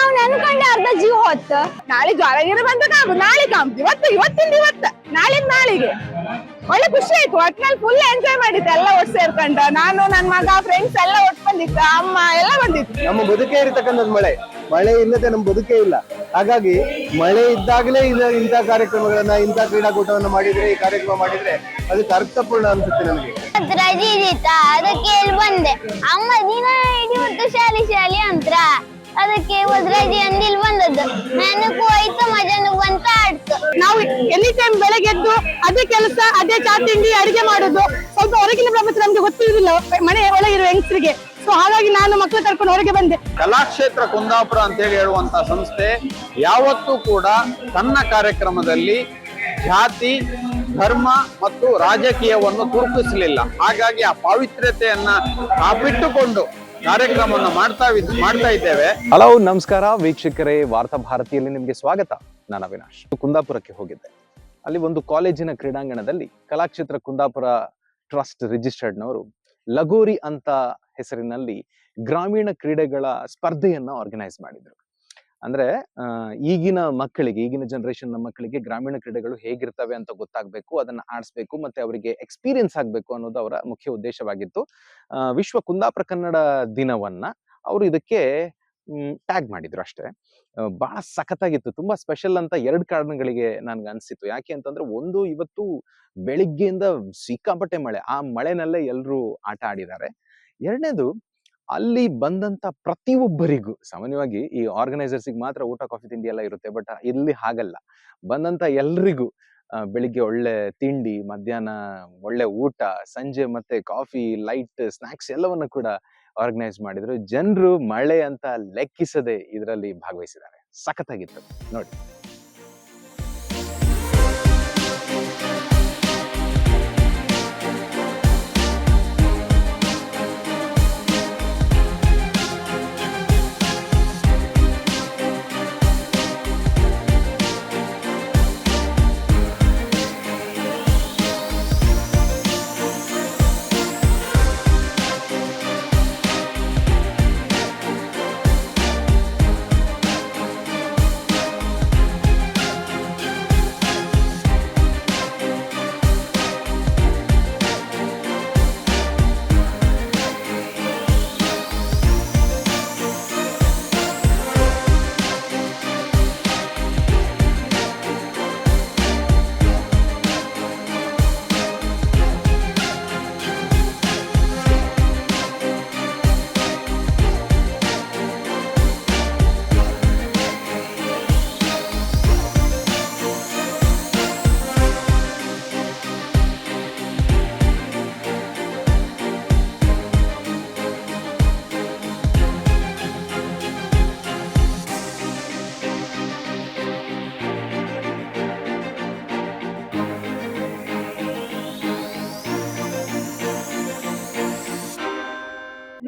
ನಾವ್ ನೆನ್ಕೊಂಡೆ ಅರ್ಧ ಜೀವ ಹೊತ್ತ. ನಾಳೆ ಜ್ವಾಲಗಿರಿ ಬಂದಾಗ ನಾಳೆ ಕಾಮ್ತಿ ಇವತ್ತಿಂದ ನಾಳಿಂದ ನಾಳಿಗೆ ಒಳ್ಳೆ ಖುಷಿ ಆಯ್ತು. ಒಟ್ನಲ್ಲಿ ಫುಲ್ ಎಂಜಾಯ್ ಮಾಡಿದ್ದೆ ಎಲ್ಲ ಒಟ್ಟು ಸೇರ್ಕೊಂಡ. ನಾನು ನನ್ನ ಮಗ ಫ್ರೆಂಡ್ಸ್ ಎಲ್ಲ ಒಟ್ಟು ಬಂದಿತ್ತು, ಅಮ್ಮ ಎಲ್ಲ ಬಂದಿತ್ತು. ನಮ್ಮ ಬದುಕೇ ಇರತಕ್ಕಂಥದ್ದು ಮಳೆ ಇಲ್ಲದೆ ನಮ್ಮ ಬದುಕೇ ಇಲ್ಲ. ಹಾಗಾಗಿ ಮಳೆ ಇದ್ದಾಗಲೇ ಇಂಥ ಕಾರ್ಯಕ್ರಮಗಳನ್ನ ಇಂಥ ಕ್ರೀಡಾಕೂಟವನ್ನ ಮಾಡಿದ್ರೆ, ಈ ಕಾರ್ಯಕ್ರಮ ಮಾಡಿದ್ರೆ ಅದಕ್ಕೆ ಅರ್ಥಪೂರ್ಣ ಅನ್ಸುತ್ತೆ ನಮಗೆ. ರಜೆ ಇದ್ದಿತ್ತ ಅದಕ್ಕೆ ಇಲ್ಲಿ ಬಂದೆ. ಅಮ್ಮ ದಿನ ಇಡೀ ಶಾಲಿ ಅಂತ ಅದಕ್ಕೆ ರಜೆ ಅಂದಿಲ್ ಬಂದದ್ದು. ನನಗೂ ಆಯ್ತು ಮಜಾನು ಬಂತ ಆಡ್ತು. ನಾವು ಎನಿ ಟೈಮ್ ಬೆಳಗ್ಗೆ ಎದ್ದು ಅದೇ ಕೆಲಸ, ಅದೇ ಚಾ ತಿಂಡಿ ಅಡಿಗೆ ಮಾಡೋದು. ಸ್ವಲ್ಪ ಹೊರಗಿನ ಪ್ರಪಂಚ ನಮ್ಗೆ ಗೊತ್ತಿರುವುದಿಲ್ಲ ಮನೆ ಒಳಗಿರುವ ಹೆಂಗಸರಿಗೆ. ಸೊ ಹಾಗಾಗಿ ನಾನು ಮಕ್ಕಳು ಕರ್ಕೊಂಡು ಹೊರಗೆ ಬಂದೆ. ಕಲಾಕ್ಷೇತ್ರ ಕುಂದಾಪುರ ಅಂತ ಹೇಳಿ ಹೇಳುವಂತ ಸಂಸ್ಥೆ ಯಾವತ್ತೂ ಕೂಡ ತನ್ನ ಕಾರ್ಯಕ್ರಮದಲ್ಲಿ ಜಾತಿ, ಧರ್ಮ ಮತ್ತು ರಾಜಕೀಯವನ್ನು ತುರುಕಿಸಲಿಲ್ಲ. ಹಾಗಾಗಿ ಆ ಪಾವಿತ್ರ್ಯತೆಯನ್ನ ಬಿಟ್ಟುಕೊಂಡು ಕಾರ್ಯಕ್ರಮವನ್ನು ಮಾಡ್ತಾ ಇದ್ದೇವೆ. ಹಲೋ, ನಮಸ್ಕಾರ ವೀಕ್ಷಕರೇ, ವಾರ್ತಾ ಭಾರತಿಯಲ್ಲಿ ನಿಮಗೆ ಸ್ವಾಗತ. ನಾನು ಅವಿನಾಶ್. ಕುಂದಾಪುರಕ್ಕೆ ಹೋಗಿದ್ದೆ. ಅಲ್ಲಿ ಒಂದು ಕಾಲೇಜಿನ ಕ್ರೀಡಾಂಗಣದಲ್ಲಿ ಕಲಾಕ್ಷೇತ್ರ ಕುಂದಾಪುರ ಟ್ರಸ್ಟ್ ರಿಜಿಸ್ಟರ್ಡ್ನವರು ಲಗೋರಿ ಅಂತ ಹೆಸರಿನಲ್ಲಿ ಗ್ರಾಮೀಣ ಕ್ರೀಡೆಗಳ ಸ್ಪರ್ಧೆಯನ್ನ ಆರ್ಗನೈಸ್ ಮಾಡಿದ್ರು. ಅಂದ್ರೆ ಈಗಿನ ಜನರೇಷನ್ ಮಕ್ಕಳಿಗೆ ಗ್ರಾಮೀಣ ಕ್ರೀಡೆಗಳು ಹೇಗಿರ್ತವೆ ಅಂತ ಗೊತ್ತಾಗಬೇಕು, ಅದನ್ನ ಆಡಿಸ್ಬೇಕು, ಮತ್ತೆ ಅವರಿಗೆ ಎಕ್ಸ್ಪೀರಿಯನ್ಸ್ ಆಗ್ಬೇಕು ಅನ್ನೋದು ಅವರ ಮುಖ್ಯ ಉದ್ದೇಶವಾಗಿತ್ತು. ವಿಶ್ವ ಕುಂದಾಪುರ ಕನ್ನಡ ದಿನವನ್ನ ಅವರು ಇದಕ್ಕೆ ಟ್ಯಾಗ್ ಮಾಡಿದ್ರು ಅಷ್ಟೇ. ಬಹಳ ಸಖತ್ತಾಗಿತ್ತು, ತುಂಬಾ ಸ್ಪೆಷಲ್ ಅಂತ 2 ಕಾರಣಗಳಿಗೆ ನನ್ಗೆ ಅನ್ಸಿತ್ತು. ಯಾಕೆ ಅಂತಂದ್ರೆ, ಒಂದು, ಇವತ್ತು ಬೆಳಿಗ್ಗೆಯಿಂದ ಸಿಕ್ಕಾಪಟ್ಟೆ ಮಳೆ, ಆ ಮಳೆನಲ್ಲೇ ಎಲ್ರು ಆಟ ಆಡಿದ್ದಾರೆ. ಎರಡನೇದು, ಅಲ್ಲಿ ಬಂದಂತ ಪ್ರತಿಯೊಬ್ಬರಿಗೂ, ಸಾಮಾನ್ಯವಾಗಿ ಈ ಆರ್ಗನೈಸರ್ಸಿಗೆ ಮಾತ್ರ ಊಟ ಕಾಫಿ ತಿಂಡಿ ಎಲ್ಲ ಇರುತ್ತೆ, ಬಟ್ ಇಲ್ಲಿ ಹಾಗಲ್ಲ. ಬಂದಂತ ಎಲ್ರಿಗೂ ಬೆಳಿಗ್ಗೆ ಒಳ್ಳೆ ತಿಂಡಿ, ಮಧ್ಯಾಹ್ನ ಒಳ್ಳೆ ಊಟ, ಸಂಜೆ ಮತ್ತೆ ಕಾಫಿ, ಲೈಟ್ ಸ್ನಾಕ್ಸ್ ಎಲ್ಲವನ್ನ ಕೂಡ ಆರ್ಗನೈಸ್ ಮಾಡಿದ್ರು. ಜನರು ಮಳೆ ಅಂತ ಲೆಕ್ಕಿಸದೆ ಇದರಲ್ಲಿ ಭಾಗವಹಿಸಿದ್ದಾರೆ. ಸಖತ್ತಾಗಿತ್ತು ನೋಡಿ.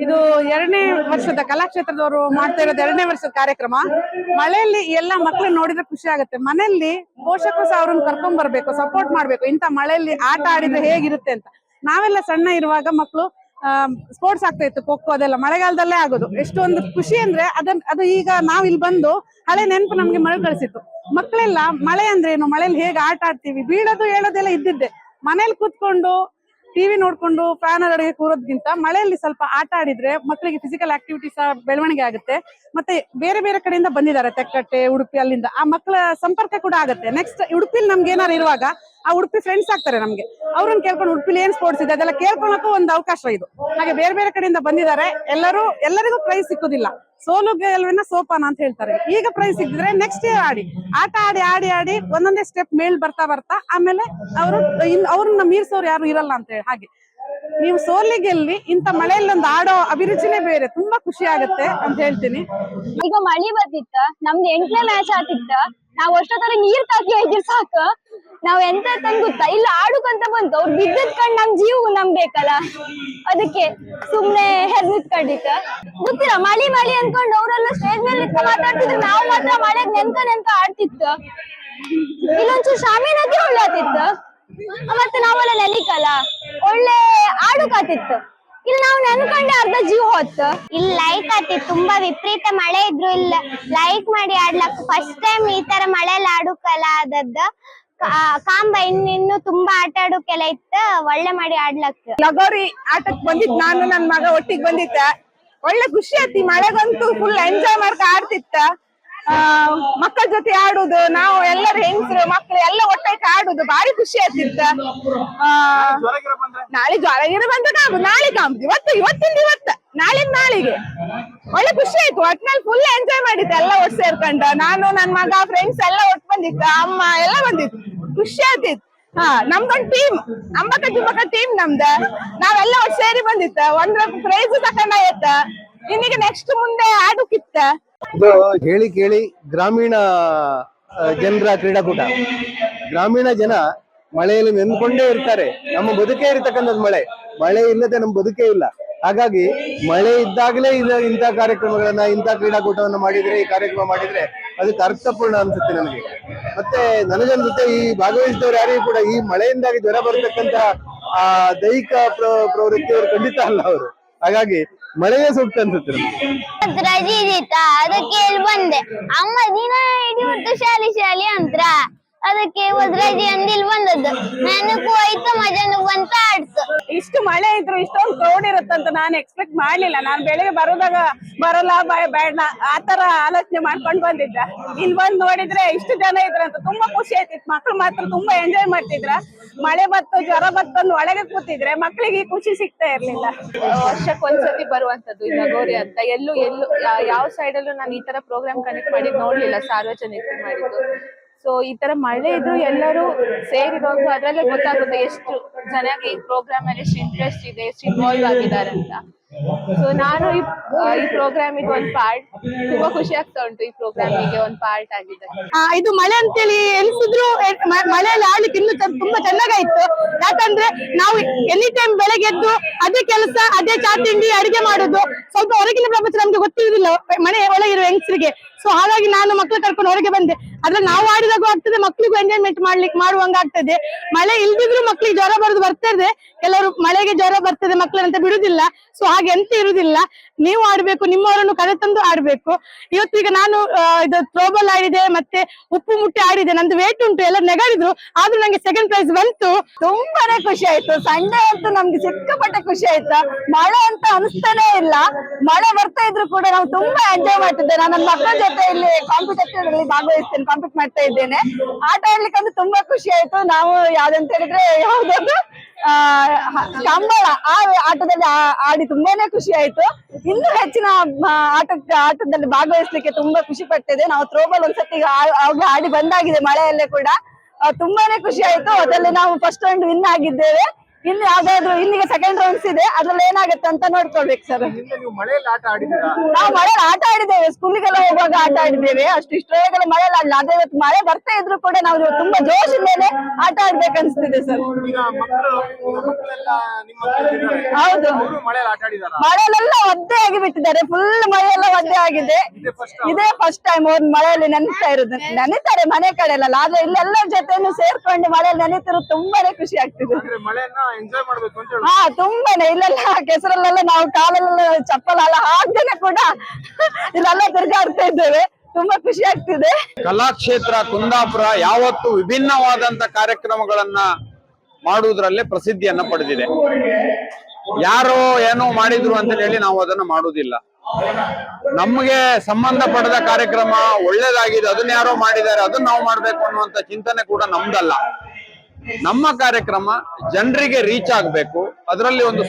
ಇದು 2ನೇ ವರ್ಷದ ಕಲಾಕ್ಷೇತ್ರದವರು ಮಾಡ್ತಾ ಇರೋದು 2ನೇ ವರ್ಷದ ಕಾರ್ಯಕ್ರಮ. ಮಳೆಯಲ್ಲಿ ಎಲ್ಲ ಮಕ್ಕಳನ್ನ ನೋಡಿದ್ರೆ ಖುಷಿ ಆಗುತ್ತೆ. ಮನೆಯಲ್ಲಿ ಪೋಷಕರು ಸಹ ಅವ್ರನ್ನ ಕರ್ಕೊಂಡ್ ಬರ್ಬೇಕು, ಸಪೋರ್ಟ್ ಮಾಡ್ಬೇಕು. ಇಂಥ ಮಳೆಯಲ್ಲಿ ಆಟ ಆಡಿದ್ರೆ ಹೇಗಿರುತ್ತೆ ಅಂತ. ನಾವೆಲ್ಲ ಸಣ್ಣ ಇರುವಾಗ ಮಕ್ಕಳು ಸ್ಪೋರ್ಟ್ಸ್ ಆಗ್ತಾ ಇತ್ತು, ಖೋಖೋ ಅದೆಲ್ಲ ಮಳೆಗಾಲದಲ್ಲೇ ಆಗೋದು. ಎಷ್ಟೊಂದು ಖುಷಿ ಅಂದ್ರೆ ಅದು ಈಗ ನಾವ್ ಇಲ್ಲಿ ಬಂದು ಹಳೆ ನೆನಪು ನಮ್ಗೆ ಮರಳಿ ಕಳಿಸಿತ್ತು. ಮಕ್ಕಳೆಲ್ಲ ಮಳೆ ಅಂದ್ರೆ ಏನು, ಮಳೆಯಲ್ಲಿ ಹೇಗೆ ಆಟ ಆಡ್ತೀವಿ, ಬೀಳೋದು ಹೇಳೋದೆಲ್ಲ ಇದ್ದಿದ್ದೆ. ಮನೇಲಿ ಕೂತ್ಕೊಂಡು ಟಿವಿ ನೋಡ್ಕೊಂಡು ಫ್ಯಾನ್ ಅಡಿಗೆ ಕೂರೋದ್ಗಿಂತ ಮಳೆಯಲ್ಲಿ ಸ್ವಲ್ಪ ಆಟ ಆಡಿದ್ರೆ ಮಕ್ಕಳಿಗೆ ಫಿಸಿಕಲ್ ಆಕ್ಟಿವಿಟೀಸ್ ಬೆಳವಣಿಗೆ ಆಗುತ್ತೆ. ಮತ್ತೆ ಬೇರೆ ಬೇರೆ ಕಡೆಯಿಂದ ಬಂದಿದ್ದಾರೆ, ತೆಕ್ಕಟ್ಟೆ, ಉಡುಪಿ, ಅಲ್ಲಿಂದ ಆ ಮಕ್ಕಳ ಸಂಪರ್ಕ ಕೂಡ ಆಗುತ್ತೆ. ನೆಕ್ಸ್ಟ್ ಉಡುಪಿಲಿ ನಮ್ಗೆ ಏನಾರು ಇರುವಾಗ ಆ ಉಡುಪಿ ಫ್ರೆಂಡ್ಸ್ ಆಗ್ತಾರೆ ನಮ್ಗೆ. ಅವ್ರನ್ನ ಕೇಳ್ಕೊಂಡು ಉಡುಪಿಲಿ ಏನ್ ಸ್ಪೋರ್ಟ್ಸ್ ಇದೆ ಅದೆಲ್ಲ ಕೇಳ್ಕೊಳಕ್ಕೂ ಒಂದು ಅವಕಾಶ ಇದು. ಹಾಗೆ ಬೇರೆ ಬೇರೆ ಕಡೆಯಿಂದ ಬಂದಿದ್ದಾರೆ. ಎಲ್ಲರಿಗೂ ಪ್ರೈಸ್ ಸಿಕ್ಕುದಿಲ್ಲ. ಸೋಲು ಗೆಲುವಿನ ಸೋಪಾನ ಅಂತ ಹೇಳ್ತಾರೆ. ಈಗ ಪ್ರೈಸ್ ಸಿಕ್ಕಿದ್ರೆ ನೆಕ್ಸ್ಟ್ ಆಟ ಆಡಿ ಒಂದೊಂದೇ ಸ್ಟೆಪ್ ಮೇಲ್ ಬರ್ತಾ ಆಮೇಲೆ ಅವ್ರನ್ನ ಮೀರ್ಸೋರು ಯಾರು ಇರಲ್ಲ ಅಂತ ಹೇಳಿ. ಹಾಗೆ ನೀವು ಸೋಲಿ ಗೆಲ್ಲಿ ಇಂಥ ಮಳೆಯಲ್ಲಿ ಒಂದು ಆಡೋ ಅಭಿರುಚಿನೇ ಬೇರೆ, ತುಂಬಾ ಖುಷಿ ಆಗುತ್ತೆ ಅಂತ ಹೇಳ್ತೀನಿ. ಈಗ ಮಳಿ ಬರ್ತಿತ್ತ, ನಮ್ದು 8ನೇ ಮ್ಯಾಚ್ ಆತಿತ್ತ. ನಾವ್ ಅಷ್ಟೊತ್ತಲ್ಲಿ ನೀರ್ ತಾಕಿ ಆಯ್ತಿರ್ ಸಾಕ. ನಾವ್ ಎಂತ ಗೊತ್ತಾ, ಇಲ್ಲ ಆಡುಕಂತ ಬಂತು, ಅವ್ರು ಬಿದ್ದದ್ ಕಂಡ್ ನಮ್ ಜೀವ ನಂಬೇಕಲ್ಲ, ಅದಕ್ಕೆ ಸುಮ್ನೆ ಹೆದ್ ನಿಂತ್ಕೊಂಡಿತ್ತ. ಗೊತ್ತಿಲ್ಲ, ಮಳಿ ಅನ್ಕೊಂಡು ಅವರೆಲ್ಲ ಸ್ಟೇಜ್ ಮೇಲೆ ನಿಂತ ಮಾತಾಡ್ತಿದ್ರು, ನಾವು ಮಾತ್ರ ಮಳೆಗ್ ನೆನ್ಕ ಆಡ್ತಿತ್ತ. ಇಲ್ಲೊಂಚೂರು ಶಾಮೀನಕ್ಕೆ ಒಳ್ಳೆ ಆತಿತ್ತು. ಮತ್ತೆ ನಾವೆಲ್ಲ ನೆಲಿಕಲ್ಲ, ಒಳ್ಳೆ ಆಡುಕಾತಿತ್ತು. ಇಲ್ಲಿ ನಾವು ನೆನ್ಕೊಂಡೆ ಅರ್ಧ ಜೀವ ಹೊತ್ತು ಇಲ್ಲಿ ಲೈಕ್ ಆತಿ ತುಂಬಾ ವಿಪರೀತ ಮಳೆ ಇದ್ರು ಇಲ್ಲ ಲೈಕ್ ಮಾಡಿ ಆಡ್ಲಕ್ ಫಸ್ಟ್ ಟೈಮ್ ಈ ತರ ಮಳೆಯಲ್ಲಿ ಆಡುಕಲ್ಲ ಆದದ್ದ ಕಾಂಬ ಇನ್ನು ತುಂಬಾ ಆಟ ಆಡೋಕೆಲ್ಲ ಇತ್ತ ಒಳ್ಳೆ ಮಾಡಿ ಆಡ್ಲಕ್ ಲಗೋರಿ ಆಟಕ್ ಬಂದಿತ್ ನಾನು ನನ್ ಮಗ ಒಟ್ಟಿಗೆ ಬಂದಿತ್ತ ಒಳ್ಳೆ ಖುಷಿ ಆಯ್ತಿ ಮಳೆಗಂತೂ ಫುಲ್ ಎಂಜಾಯ್ ಮಾಡ್ಕ ಆಡ್ತಿತ್ತ ಮಕ್ಕಳ ಜೊತೆ ಆಡುದು ನಾವು ಎಲ್ಲರೂ ಹೆಂಗಸರು ಮಕ್ಳು ಎಲ್ಲ ಒಟ್ಟಾಗಿ ಆಡುದು ಬಾರಿ ಖುಷಿ ಆಗ್ತಿತ್ತ ನಾಳೆ ಜ್ವರ ಗಿರ ಬಂದಾಗ ನಾಳೆ ಕಾಂಬುದು ಇವತ್ತು ನಾಳಿಂದ ನಾಳೆಗೆ ಒಳ್ಳೆ ಖುಷಿ ಆಯ್ತು ಒಟ್ನಲ್ಲಿ ಫುಲ್ ಎಂಜಾಯ್ ಮಾಡಿದ್ದೆ ಎಲ್ಲ ಒಟ್ಟು ಸೇರ್ಕೊಂಡ ನಾನು ನನ್ ಮಗ ಫ್ರೆಂಡ್ಸ್ ಎಲ್ಲ ಒಟ್ಟು ಬಂದಿತ್ತ ಅಮ್ಮ ಎಲ್ಲ ಬಂದಿತ್ತು ಖುಷಿ ಆಗ್ತಿತ್ತು ನಮ್ದೊಂದ್ ಟೀಮ್ ಅಂಬಕ ಜುಂಬಕ ಟೀಮ್ ನಮ್ದ ನಾವೆಲ್ಲ ಒಟ್ಟು ಸೇರಿ ಬಂದಿತ್ತ ಒಂದ್ರ ಪ್ರೈಸ್ ತಕೊಂಡಾಯತ್ತ ಇನ್ನೀಗ ನೆಕ್ಸ್ಟ್ ಮುಂದೆ ಆಡುಕಿತ್ತ ಇದು ಹೇಳಿ ಕೇಳಿ ಗ್ರಾಮೀಣ ಜನರ ಕ್ರೀಡಾಕೂಟ. ಗ್ರಾಮೀಣ ಜನ ಮಳೆಯಲ್ಲಿ ನೆನ್ಕೊಂಡೇ ಇರ್ತಾರೆ. ನಮ್ಮ ಬದುಕೇ ಇರತಕ್ಕಂಥದ್ದು ಮಳೆ ಇಲ್ಲದೆ ನಮ್ಮ ಬದುಕೇ ಇಲ್ಲ. ಹಾಗಾಗಿ ಮಳೆ ಇದ್ದಾಗಲೇ ಇಂಥ ಕಾರ್ಯಕ್ರಮಗಳನ್ನ ಇಂಥ ಕ್ರೀಡಾಕೂಟವನ್ನ ಮಾಡಿದ್ರೆ ಈ ಕಾರ್ಯಕ್ರಮ ಮಾಡಿದ್ರೆ ಅದಕ್ಕೆ ಅರ್ಥಪೂರ್ಣ ಅನ್ಸುತ್ತೆ ನನಗೆ. ಮತ್ತೆ ನನಗನ ಜೊತೆ ಈ ಭಾಗವಹಿಸಿದವರು ಯಾರಿಗೂ ಕೂಡ ಈ ಮಳೆಯಿಂದಾಗಿ ಜ್ವರ ಬರತಕ್ಕಂತಹ ದೈಹಿಕ ಪ್ರವೃತ್ತಿ ಅವರು ಖಂಡಿತ ಅಲ್ಲ ಅವರು. ಹಾಗಾಗಿ ಮಳೆಯೇ ಸೂಕ್ತ ಅನ್ಸುತ್ತೆ ನಮ್ಗೆ. ರಜೆ ಇದಿತ್ತ ಅದಕ್ಕೆ ಇಲ್ಲಿ ಬಂದೆ ಅಮ್ಮ ದಿನ ಇಡೀ ಹೊತ್ತು ಶಾಲಿ ಅಂತ್ರ ಅದಕ್ಕೆ ರಜೆ ಅಂದಿಲ್ ಬಂದದ್ದು ನನಗೂ ಆಯ್ತು ಮಜಾನು ಬಂತ ಆಡ್ತು. ಇಷ್ಟು ಮಳೆ ಇದ್ರು ಇಷ್ಟೊಂದು ಕ್ರೌಡ್ ಇರುತ್ತಂತ ನಾನು ಎಕ್ಸ್ಪೆಕ್ಟ್ ಮಾಡ್ಲಿಲ್ಲ. ನಾನು ಬೆಳಿಗ್ಗೆ ಬರೋದಾಗ ಬರಲ್ಲ ಬೇಡ ಆತರ ಆಲೋಚನೆ ಮಾಡ್ಕೊಂಡ್ ಬಂದಿದ್ದ. ಇಲ್ಲಿ ಬಂದ್ ನೋಡಿದ್ರೆ ಇಷ್ಟು ಜನ ಇದ್ರಂತ ತುಂಬಾ ಖುಷಿ ಆಯ್ತಿತ್ತು. ಮಕ್ಳು ಮಾತ್ರ ತುಂಬಾ ಎಂಜಾಯ್ ಮಾಡ್ತಿದ್ರ. ಮಳೆ ಬತ್ತು ಜ್ವರ ಬತ್ತಂದು ಒಳಗೆ ಕೂತಿದ್ರೆ ಮಕ್ಳಿಗೆ ಖುಷಿ ಸಿಗ್ತಾ ಇರ್ಲಿಲ್ಲ. ವರ್ಷಕ್ಕೊಂದ್ಸತಿ ಬರುವಂತದ್ದು ಈ ಲಗೋರಿ ಅಂತ ಎಲ್ಲೂ ಯಾವ ಸೈಡ್ ಅಲ್ಲೂ ನಾನು ಈ ತರ ಪ್ರೋಗ್ರಾಮ್ ಕನೆಕ್ಟ್ ಮಾಡಿದ್ ನೋಡ್ಲಿಲ್ಲ, ಸಾರ್ವಜನಿಕರು ಮಾಡಿದ್ದು. ಸೊ ಈ ತರ ಮಳೆ ಇದ್ರು ಎಲ್ಲರೂ ಸೇರಿರೋದು ಅದ್ರಲ್ಲೇ ಗೊತ್ತಾಗುತ್ತೆ ಎಷ್ಟು ಜನಕ್ಕೆ ಈ ಪ್ರೋಗ್ರಾಮ್ ಅಲ್ಲಿ ಎಷ್ಟು ಇಂಟ್ರೆಸ್ಟ್ ಇದೆ, ಎಷ್ಟು ಇನ್ವಾಲ್ವ್ ಆಗಿದ್ದಾರೆ ಅಂತ. ಸೊ ನಾನು ಈ ಪ್ರೋಗ್ರಾಮಿಗೆ ಒಂದು ಪಾರ್ಟ್, ತುಂಬಾ ಖುಷಿ ಆಗ್ತಾ ಉಂಟು ಈ ಪ್ರೋಗ್ರಾಮಿಗೆ ಒಂದು ಪಾರ್ಟ್ ಆಗಿದೆ. ಇದು ಮಳೆ ಅಂತೇಳಿ ಎನಿಸಿದ್ರು ಮಳೆಯಲ್ಲಿ ಆಡ್ಲಿಕ್ಕೆ ಇನ್ನು ತುಂಬಾ ಚೆನ್ನಾಗಾಯ್ತು. ಯಾಕಂದ್ರೆ ನಾವು ಎನಿ ಟೈಮ್ ಬೆಳಗ್ಗೆ ಎದ್ದು ಅದೇ ಕೆಲಸ, ಅದೇ ಚಾ ತಿಂಡಿ ಅಡಿಗೆ ಮಾಡುದು, ಸ್ವಲ್ಪ ಹೊರಗಿನ ಪ್ರಪಂಚ ನಮ್ಗೆ ಗೊತ್ತಿರುವುದಿಲ್ಲ ಮನೆ ಒಳಗಿರುವ ಹೆಂಗಸರಿಗೆ. ಸೊ ಹಾಗಾಗಿ ನಾನು ಮಕ್ಳು ಕರ್ಕೊಂಡು ಹೊರಗೆ ಬಂದೆ. ಅದ್ರಲ್ಲಿ ನಾವು ಆಡಿದಾಗೂ ಆಗ್ತದೆ, ಮಕ್ಳಿಗೂ ಎಂಜಾಯ್ಮೆಂಟ್ ಮಾಡುವಂಗ ಆಗ್ತದೆ. ಮಳೆ ಇಲ್ದಿದ್ರು ಮಕ್ಳಿಗೆ ಜ್ವರ ಬರೋದು ಬರ್ತದೆ. ಕೆಲವರು ಮಳೆಗೆ ಜ್ವರ ಬರ್ತದೆ ಮಕ್ಳನ್ನಂತ ಬಿಡುದಿಲ್ಲ. ಸೊ ಹಾಗೆ ಎಂತ ಇರುದಿಲ್ಲ, ನೀವು ಆಡ್ಬೇಕು, ನಿಮ್ಮವರನ್ನು ಕರೆ ತಂದು ಆಡ್ಬೇಕು. ಇವತ್ತೀಗ ನಾನು ಇದು ಥ್ರೋಬಾಲ್ ಆಡಿದೆ, ಮತ್ತೆ ಉಪ್ಪು ಮುಟ್ಟಿ ಆಡಿದೆ. ನಂದು ವೇಟ್ ಉಂಟು, ಎಲ್ಲ ನೆಗಾಡಿದ್ರು, ಆದ್ರೂ ನಂಗೆ ಸೆಕೆಂಡ್ ಪ್ರೈಸ್ ಬಂತು. ತುಂಬಾನೇ ಖುಷಿ ಆಯ್ತು. ಸಂಡೇ ಅಂತೂ ನಮ್ಗೆ ಸಿಕ್ಕಾಪಟ್ಟೆ ಖುಷಿ ಆಯ್ತು. ಮಳೆ ಅಂತ ಅನಿಸ್ತಾನೆ ಇಲ್ಲ. ಮಳೆ ಬರ್ತಾ ಇದ್ರು ಕೂಡ ನಾವು ತುಂಬಾ ಎಂಜಾಯ್ ಮಾಡ್ತಿದ್ದೆ. ನಾನು ನನ್ನ ಮಕ್ಕಳ ಜೊತೆ ಇಲ್ಲಿ ಕಾಂಪಿಟೇಟಿವ್ ಅಲ್ಲಿ ಭಾಗವಹಿಸ್ತೇನೆ, ಕಾಂಪೀಟ್ ಮಾಡ್ತಾ ಇದ್ದೇನೆ. ಆಟ ಆಡ್ಲಿಕ್ಕೆ ತುಂಬಾ ಖುಷಿ ಆಯ್ತು. ನಾವು ಯಾವ್ದಂತ ಹೇಳಿದ್ರೆ ಯಾವ್ದಾದ್ರು ಕಂಬಳ ಆ ಆಟದಲ್ಲಿ ಆಡಿ ತುಂಬಾನೇ ಖುಷಿ ಆಯ್ತು. ಇನ್ನು ಹೆಚ್ಚಿನ ಆಟದಲ್ಲಿ ಭಾಗವಹಿಸ್ಲಿಕ್ಕೆ ತುಂಬಾ ಖುಷಿ ಪಟ್ಟಿದೆ. ನಾವು ಥ್ರೋಬಾಲ್ ಒಂದ್ಸತಿ ಆಡಿ ಬಂದಾಗಿದೆ ಮಳೆಯಲ್ಲೇ ಕೂಡ. ತುಂಬಾನೇ ಖುಷಿ ಆಯ್ತು. ಅದರಲ್ಲಿ ನಾವು ಫಸ್ಟ್ ರೌಂಡ್ ವಿನ್ ಆಗಿದ್ದೇವೆ. ಇನ್ನು ಯಾವ್ದಾದ್ರು ಇನ್ನೀಗ ಸೆಕೆಂಡ್ ರೌಂಡ್ಸ್ ಇದೆ, ಅದ್ರಲ್ಲಿ ಏನಾಗುತ್ತೆ ಅಂತ ನೋಡ್ಕೊಳ್ಬೇಕು ಸರ್. ನೀವು ಮಳೆಯಲ್ಲಿ ಆಟ ಆಡಿದ್ದೀರಾ? ನಾವು ಮಳೆಯಲ್ಲಿ ಆಟ ಆಡಿದ್ದೇವೆ, ಸ್ಕೂಲಿಗೆಲ್ಲ ಹೋಗುವಾಗ ಆಟ ಆಡಿದ್ದೇವೆ. ಅಷ್ಟು ಇಷ್ಟೊಳಗೆಲ್ಲ ಮಳೆಯಲ್ಲಿ ಆಡಲ್ಲ. ಅದೇ ಇವತ್ತು ಮಳೆ ಬರ್ತಾ ಇದ್ರು ಕೂಡ ನಾವು ತುಂಬಾ ಜೋಶಿಂದೇನೆ ಆಟ ಆಡ್ಬೇಕು ಅನ್ಸ್ತಿದೆ ಸರ್. ಹೌದು, ಮಳೆಯಲ್ಲೆಲ್ಲ ಒದ್ದೆ ಆಗಿ ಬಿಟ್ಟಿದ್ದಾರೆ. ಫುಲ್ ಮಳೆಯೆಲ್ಲ ಒದ್ದೆ ಆಗಿದೆ. ಇದೇ ಫಸ್ಟ್ ಟೈಮ್ ಅವ್ರು ಮಳೆಯಲ್ಲಿ ನೆನೀತಾ ಇರೋದು. ನೆನೀತಾರೆ ಮನೆ ಕಡೆ ಎಲ್ಲ, ಆದ್ರೆ ಇಲ್ಲೆಲ್ಲರ ಜೊತೆನು ಸೇರ್ಕೊಂಡು ಮಳೆಯಲ್ಲಿ ನೆನೀತಿರೋದು ತುಂಬಾನೇ ಖುಷಿ ಆಗ್ತಿದೆ. ತುಂಬಾನೇ ಇಲ್ಲೆಲ್ಲ ಕೆಸರಲ್ಲೆಲ್ಲ ನಾವು ಕಾಲಲ್ಲೆಲ್ಲ ಚಪ್ಪಲೆಲ್ಲ ಹಾಕ್ದೇನೆ ಕೂಡ ಇಲ್ಲೆಲ್ಲ ತಿರ್ಗಾಡ್ತಾ ಇದ್ದೇವೆ. ತುಂಬಾ ಖುಷಿ ಆಗ್ತಿದೆ. ಕಲಾಕ್ಷೇತ್ರ ಕುಂದಾಪುರ ಯಾವತ್ತು ವಿಭಿನ್ನವಾದಂತ ಕಾರ್ಯಕ್ರಮಗಳನ್ನ ಮಾಡುವುದರಲ್ಲೇ ಪ್ರಸಿದ್ಧಿಯನ್ನ ಪಡೆದಿದೆ. ಯಾರೋ ಏನೋ ಮಾಡಿದ್ರು ಅಂತ ಹೇಳಿ ನಾವು ಅದನ್ನ ಮಾಡುವುದಿಲ್ಲ. ನಮಗೆ ಸಂಬಂಧಪಡದ ಕಾರ್ಯಕ್ರಮ ಒಳ್ಳೇದಾಗಿದೆ, ಅದನ್ನ ಯಾರೋ ಮಾಡಿದ್ದಾರೆ, ಅದನ್ನ ನಾವು ಮಾಡ್ಬೇಕು ಅನ್ನುವಂತ ಚಿಂತನೆ ಕೂಡ ನಮ್ದಲ್ಲ. ನಮ್ಮ ಕಾರ್ಯಕ್ರಮ ಜನರಿಗೆ ರೀಚ್ ಆಗ್ಬೇಕು, ಅದರಲ್ಲಿ ಒಂದು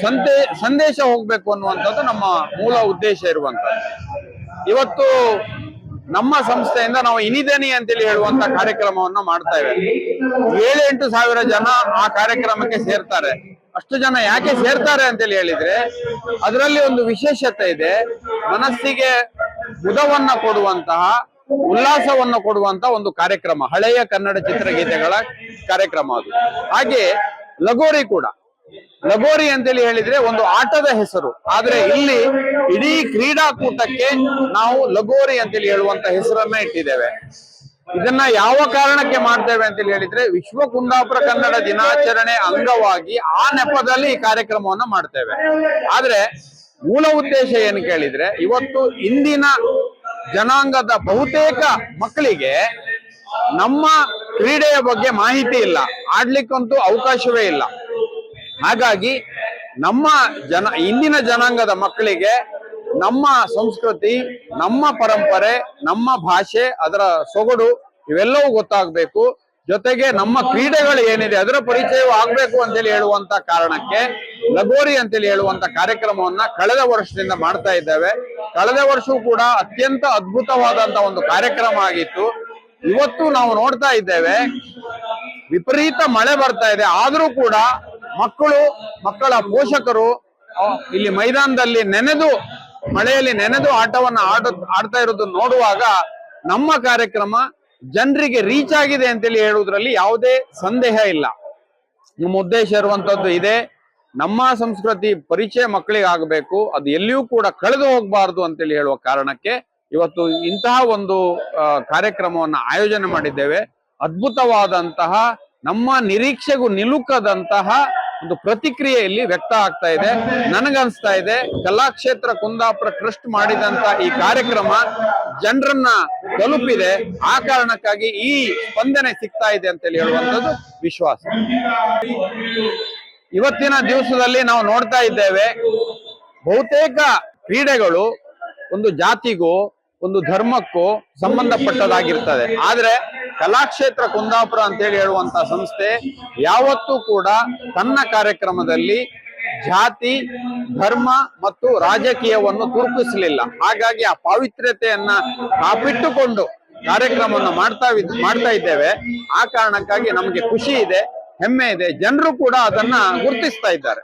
ಸಂದೇಶ ಹೋಗ್ಬೇಕು ಅನ್ನುವಂಥದ್ದು ನಮ್ಮ ಮೂಲ ಉದ್ದೇಶ ಇರುವಂತದ್ದು. ಇವತ್ತು ನಮ್ಮ ಸಂಸ್ಥೆಯಿಂದ ನಾವು ಇನಿದನಿ ಅಂತೇಳಿ ಹೇಳುವಂತ ಕಾರ್ಯಕ್ರಮವನ್ನ ಮಾಡ್ತಾ ಇದ್ದೇವೆ. 7-8 ಸಾವಿರ ಜನ ಆ ಕಾರ್ಯಕ್ರಮಕ್ಕೆ ಸೇರ್ತಾರೆ. ಅಷ್ಟು ಜನ ಯಾಕೆ ಸೇರ್ತಾರೆ ಅಂತೇಳಿ ಹೇಳಿದ್ರೆ ಅದರಲ್ಲಿ ಒಂದು ವಿಶೇಷತೆ ಇದೆ. ಮನಸ್ಸಿಗೆ ಮುದವನ್ನ ಕೊಡುವಂತಹ, ಉಲ್ಲಾಸವನ್ನು ಕೊಡುವಂತ ಒಂದು ಕಾರ್ಯಕ್ರಮ, ಹಳೆಯ ಕನ್ನಡ ಚಿತ್ರಗೀತೆಗಳ ಕಾರ್ಯಕ್ರಮ ಅದು. ಹಾಗೆ ಲಗೋರಿ ಕೂಡ, ಲಗೋರಿ ಅಂತೇಳಿ ಹೇಳಿದ್ರೆ ಒಂದು ಆಟದ ಹೆಸರು, ಆದ್ರೆ ಇಲ್ಲಿ ಇಡೀ ಕ್ರೀಡಾಕೂಟಕ್ಕೆ ನಾವು ಲಗೋರಿ ಅಂತೇಳಿ ಹೇಳುವಂತ ಹೆಸರನ್ನ ಇಟ್ಟಿದ್ದೇವೆ. ಇದನ್ನ ಯಾವ ಕಾರಣಕ್ಕೆ ಮಾಡ್ತೇವೆ ಅಂತ ಹೇಳಿದ್ರೆ ವಿಶ್ವ ಕುಂದಾಪುರ ಕನ್ನಡ ದಿನಾಚರಣೆ ಅಂಗವಾಗಿ ಆ ನೆಪದಲ್ಲಿ ಈ ಕಾರ್ಯಕ್ರಮವನ್ನ ಮಾಡ್ತೇವೆ. ಆದ್ರೆ ಮೂಲ ಉದ್ದೇಶ ಏನು ಕೇಳಿದ್ರೆ, ಇವತ್ತು ಇಂದಿನ ಜನಾಂಗದ ಬಹುತೇಕ ಮಕ್ಕಳಿಗೆ ನಮ್ಮ ಕ್ರೀಡೆಯ ಬಗ್ಗೆ ಮಾಹಿತಿ ಇಲ್ಲ, ಆಡ್ಲಿಕ್ಕಂತೂ ಅವಕಾಶವೇ ಇಲ್ಲ. ಹಾಗಾಗಿ ನಮ್ಮ ಇಂದಿನ ಜನಾಂಗದ ಮಕ್ಕಳಿಗೆ ನಮ್ಮ ಸಂಸ್ಕೃತಿ, ನಮ್ಮ ಪರಂಪರೆ, ನಮ್ಮ ಭಾಷೆ, ಅದರ ಸೊಗಡು ಇವೆಲ್ಲವೂ ಗೊತ್ತಾಗಬೇಕು. ಜೊತೆಗೆ ನಮ್ಮ ಕ್ರೀಡೆಗಳು ಏನಿದೆ ಅದರ ಪರಿಚಯವೂ ಆಗ್ಬೇಕು ಅಂತೇಳಿ ಹೇಳುವಂತ ಕಾರಣಕ್ಕೆ ಲಗೋರಿ ಅಂತೇಳಿ ಹೇಳುವಂತ ಕಾರ್ಯಕ್ರಮವನ್ನ ಕಳೆದ ವರ್ಷದಿಂದ ಮಾಡ್ತಾ ಇದ್ದೇವೆ. ಕಳೆದ ವರ್ಷವೂ ಕೂಡ ಅತ್ಯಂತ ಅದ್ಭುತವಾದಂತ ಒಂದು ಕಾರ್ಯಕ್ರಮ ಆಗಿತ್ತು. ಇವತ್ತು ನಾವು ನೋಡ್ತಾ ಇದ್ದೇವೆ, ವಿಪರೀತ ಮಳೆ ಬರ್ತಾ ಇದೆ, ಆದ್ರೂ ಕೂಡ ಮಕ್ಕಳ ಪೋಷಕರು ಇಲ್ಲಿ ಮೈದಾನದಲ್ಲಿ ಮಳೆಯಲ್ಲಿ ನೆನೆದು ಆಟವನ್ನ ಆಡ್ತಾ ಇರೋದು ನೋಡುವಾಗ ನಮ್ಮ ಕಾರ್ಯಕ್ರಮ ಜನರಿಗೆ ರೀಚ್ ಆಗಿದೆ ಅಂತೇಳಿ ಹೇಳುವುದರಲ್ಲಿ ಯಾವುದೇ ಸಂದೇಹ ಇಲ್ಲ. ನಮ್ಮ ಉದ್ದೇಶ ಇರುವಂತದ್ದು ಇದೆ, ನಮ್ಮ ಸಂಸ್ಕೃತಿ ಪರಿಚಯ ಮಕ್ಕಳಿಗೆ ಆಗಬೇಕು, ಅದು ಎಲ್ಲಿಯೂ ಕೂಡ ಕಳೆದು ಹೋಗಬಾರ್ದು ಅಂತೇಳಿ ಹೇಳುವ ಕಾರಣಕ್ಕೆ ಇವತ್ತು ಇಂತಹ ಒಂದು ಕಾರ್ಯಕ್ರಮವನ್ನ ಆಯೋಜನೆ ಮಾಡಿದ್ದೇವೆ. ಅದ್ಭುತವಾದಂತಹ, ನಮ್ಮ ನಿರೀಕ್ಷೆಗೂ ನಿಲುಕದಂತಹ ಒಂದು ಪ್ರತಿಕ್ರಿಯೆಯಲ್ಲಿ ವ್ಯಕ್ತ ಆಗ್ತಾ ಇದೆ. ನನಗನ್ಸ್ತಾ ಇದೆ ಕಲಾಕ್ಷೇತ್ರ ಕುಂದಾಪುರ ಟ್ರಸ್ಟ್ ಮಾಡಿದಂತ ಈ ಕಾರ್ಯಕ್ರಮ ಜನರನ್ನ ತಲುಪಿದೆ. ಆ ಕಾರಣಕ್ಕಾಗಿ ಈ ಸ್ಪಂದನೆ ಸಿಗ್ತಾ ಇದೆ ಅಂತೇಳಿ ಹೇಳುವಂಥದ್ದು ವಿಶ್ವಾಸ. ಇವತ್ತಿನ ದಿವಸದಲ್ಲಿ ನಾವು ನೋಡ್ತಾ ಇದ್ದೇವೆ, ಬಹುತೇಕ ಕ್ರೀಡೆಗಳು ಒಂದು ಜಾತಿಗೂ ಒಂದು ಧರ್ಮಕ್ಕೂ ಸಂಬಂಧಪಟ್ಟದಾಗಿರ್ತದೆ. ಆದ್ರೆ ಕಲಾಕ್ಷೇತ್ರ ಕುಂದಾಪುರ ಅಂತೇಳಿ ಹೇಳುವಂತ ಸಂಸ್ಥೆ ಯಾವತ್ತೂ ಕೂಡ ತನ್ನ ಕಾರ್ಯಕ್ರಮದಲ್ಲಿ ಜಾತಿ, ಧರ್ಮ ಮತ್ತು ರಾಜಕೀಯವನ್ನು ತುರುಕಿಸಲಿಲ್ಲ. ಹಾಗಾಗಿ ಆ ಪಾವಿತ್ರ್ಯತೆಯನ್ನ ಕಾಪಿಟ್ಟುಕೊಂಡು ಕಾರ್ಯಕ್ರಮವನ್ನು ಮಾಡ್ತಾ ಇದ್ದೇವೆ. ಆ ಕಾರಣಕ್ಕಾಗಿ ನಮಗೆ ಖುಷಿ ಇದೆ, ಹೆಮ್ಮೆ ಇದೆ. ಜನರು ಕೂಡ ಅದನ್ನ ಗುರುತಿಸ್ತಾ ಇದ್ದಾರೆ.